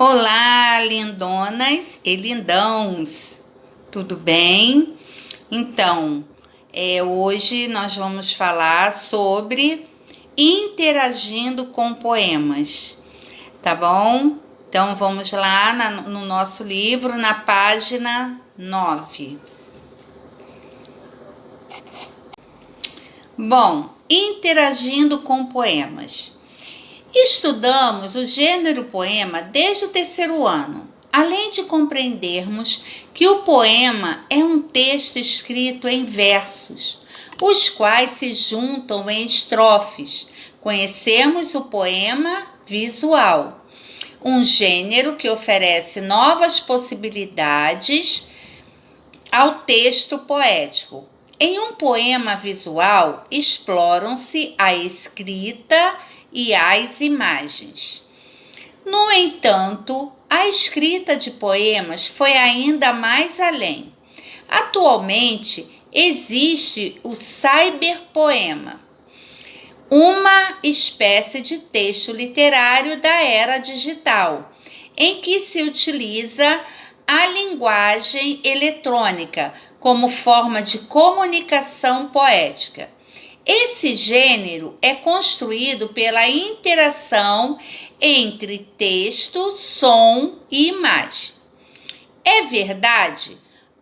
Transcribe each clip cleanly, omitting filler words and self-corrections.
Olá, lindonas e lindãos, tudo bem? Então, hoje nós vamos falar sobre interagindo com poemas, tá bom? Então, vamos lá no nosso livro, na página 9. Bom, interagindo com poemas. Estudamos o gênero poema desde o terceiro ano, além de compreendermos que o poema é um texto escrito em versos, os quais se juntam em estrofes. Conhecemos o poema visual, um gênero que oferece novas possibilidades ao texto poético. Em um poema visual, exploram-se a escrita e as imagens. No entanto, a escrita de poemas foi ainda mais além. Atualmente, existe o cyberpoema, uma espécie de texto literário da era digital, em que se utiliza a linguagem eletrônica como forma de comunicação poética. Esse gênero é construído pela interação entre texto, som e imagem. É verdade?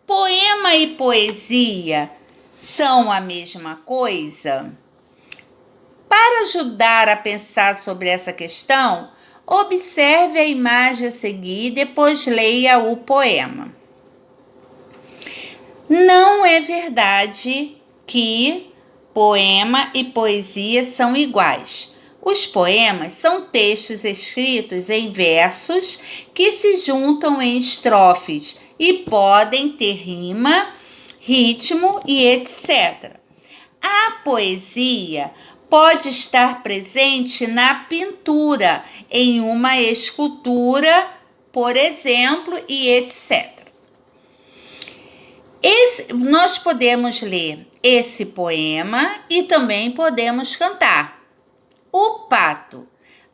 Poema e poesia são a mesma coisa? Para ajudar a pensar sobre essa questão, observe a imagem a seguir e depois leia o poema. Não é verdade que poema e poesia são iguais. Os poemas são textos escritos em versos que se juntam em estrofes e podem ter rima, ritmo e etc. A poesia pode estar presente na pintura, em uma escultura, por exemplo, e etc. Nós podemos ler esse poema e também podemos cantar. O pato.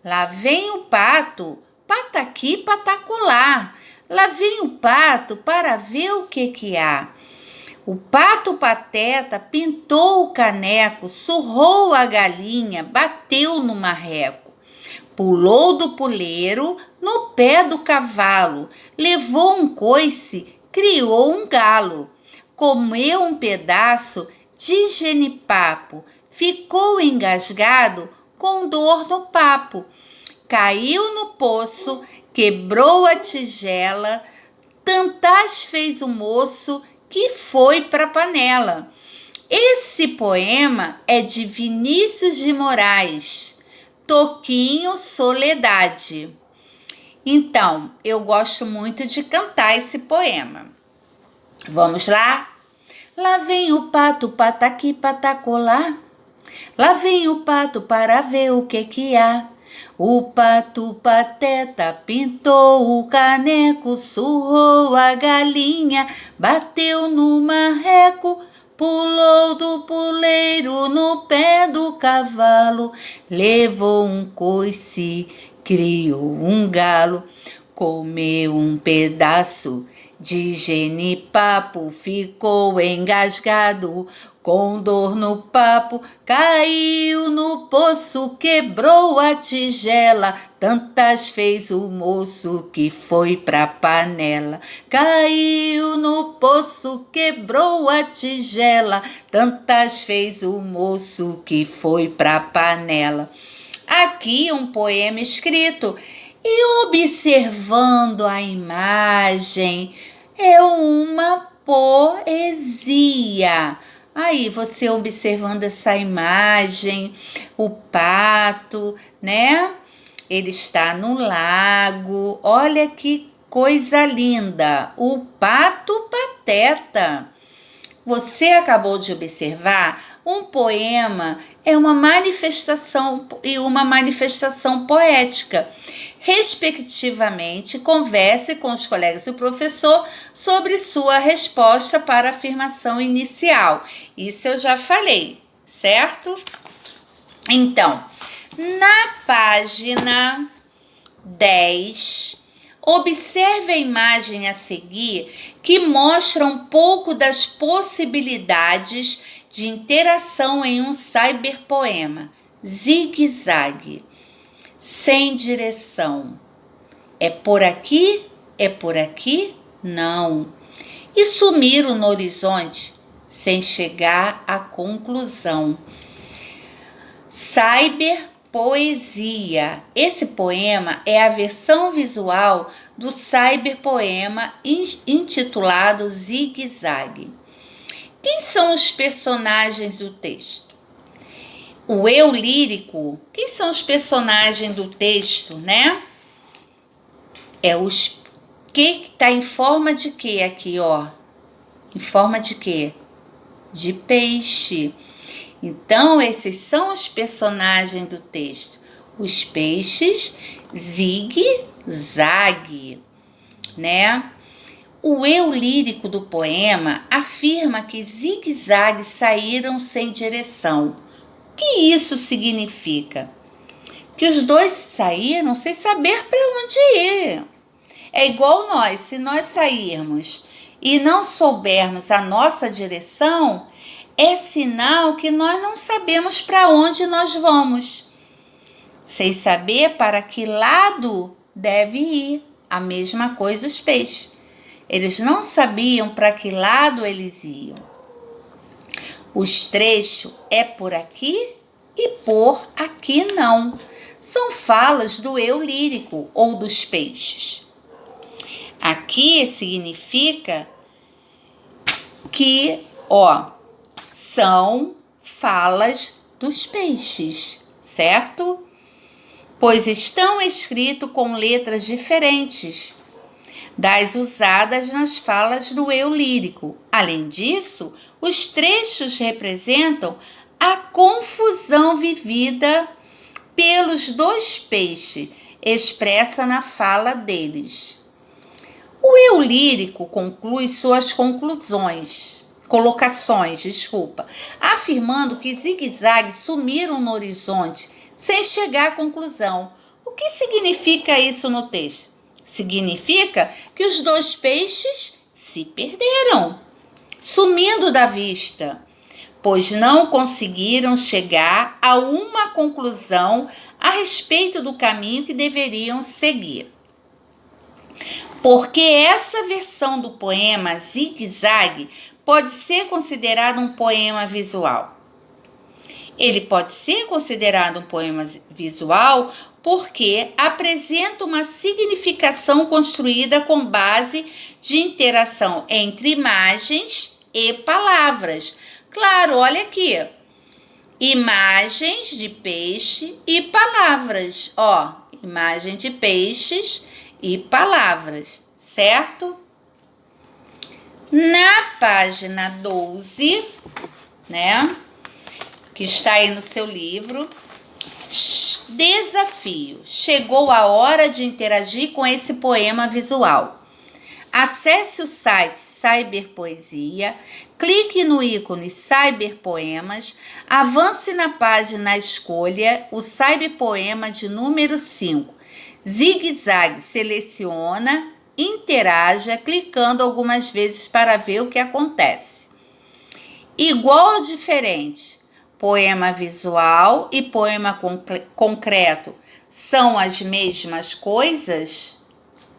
Lá vem o pato, pataqui, patacolá. Lá vem o pato para ver o que há. O pato pateta pintou o caneco, surrou a galinha, bateu no marreco. Pulou do puleiro no pé do cavalo, levou um coice, criou um galo. Comeu um pedaço de genipapo, ficou engasgado com dor no papo. Caiu no poço, quebrou a tigela, tantás fez o moço que foi pra panela. Esse poema é de Vinícius de Moraes, Toquinho Soledade. Então, eu gosto muito de cantar esse poema. Vamos lá? Lá vem o pato, pataqui, patacolá. Lá vem o pato para ver o que há. O pato pateta pintou o caneco, surrou a galinha, bateu no marreco, pulou do puleiro no pé do cavalo, levou um coice, criou um galo, comeu um pedaço de genipapo, ficou engasgado com dor no papo, caiu no poço, quebrou a tigela, tantas fez o moço que foi pra panela. Caiu no poço, quebrou a tigela, tantas fez o moço que foi pra panela. Aqui um poema escrito e observando a imagem, é uma poesia. Aí você observando essa imagem, o pato, né? Ele está no lago. Olha que coisa linda. O pato pateta. Você acabou de observar, um poema é uma manifestação e uma manifestação poética. Respectivamente, converse com os colegas e o professor sobre sua resposta para a afirmação inicial. Isso eu já falei, certo? Então, na página 10, Observe a imagem a seguir, que mostra um pouco das possibilidades de interação em um cyberpoema. Zigue-zague, sem direção. É por aqui? É por aqui? Não. E sumiram no horizonte, sem chegar à conclusão. Cyberpoesia. Esse poema é a versão visual do cyberpoema intitulado Zigue-zague. Quem são os personagens do texto? O eu lírico. Quem são os personagens do texto, né? É os que está em forma de quê aqui, ó? Em forma de quê? De peixe. Então, esses são os personagens do texto. Os peixes, zigue-zague, né? O eu lírico do poema afirma que zigue-zague saíram sem direção. O que isso significa? Que os dois saíram sem saber para onde ir. É igual nós, se nós sairmos e não soubermos a nossa direção, é sinal que nós não sabemos para onde nós vamos, sem saber para que lado deve ir. A mesma coisa os peixes. Eles não sabiam para que lado eles iam. Os trechos é por aqui e por aqui não. São falas do eu lírico ou dos peixes. Aqui significa que, são falas dos peixes, certo? Pois estão escritos com letras diferentes das usadas nas falas do eu lírico. Além disso, os trechos representam a confusão vivida pelos dois peixes, expressa na fala deles. O eu lírico conclui suas colocações, afirmando que zigue-zague sumiram no horizonte sem chegar à conclusão. O que significa isso no texto? Significa que os dois peixes se perderam, sumindo da vista, pois não conseguiram chegar a uma conclusão a respeito do caminho que deveriam seguir. Porque essa versão do poema Zigue-zague pode ser considerado um poema visual. Ele pode ser considerado um poema visual porque apresenta uma significação construída com base de interação entre imagens e palavras. Claro, olha aqui. Imagens de peixe e palavras. Imagem de peixes e palavras, certo? Na página 12, né, que está aí no seu livro, desafio. Chegou a hora de interagir com esse poema visual. Acesse o site Cyberpoesia, clique no ícone Cyberpoemas, avance na página Escolha o Cyberpoema de número 5. Zigue-zague, seleciona, interaja, clicando algumas vezes para ver o que acontece. Igual ou diferente? Poema visual e poema concreto são as mesmas coisas?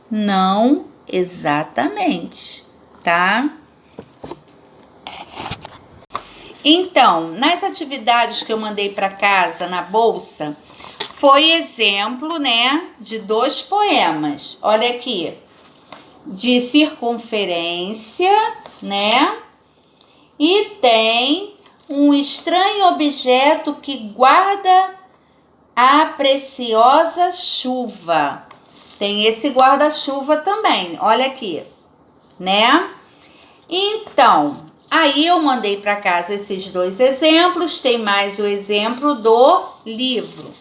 Não exatamente, tá? Então, nas atividades que eu mandei para casa na bolsa, foi exemplo, né, de 2 poemas. Olha aqui, de circunferência, né? E tem um estranho objeto que guarda a preciosa chuva. Tem esse guarda-chuva também, olha aqui, né? Então, aí eu mandei para casa esses 2 exemplos, tem mais o exemplo do livro.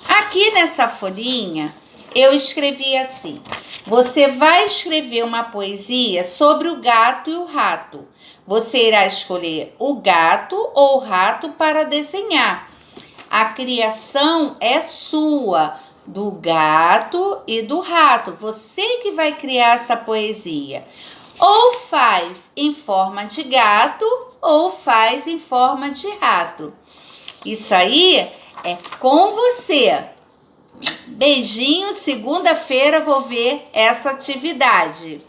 Aqui nessa folhinha, eu escrevi assim: você vai escrever uma poesia sobre o gato e o rato. Você irá escolher o gato ou o rato para desenhar. A criação é sua. do gato e do rato. Você que vai criar essa poesia. Ou faz em forma de gato ou faz em forma de rato. Isso aí é com você. Beijinho, segunda-feira vou ver essa atividade.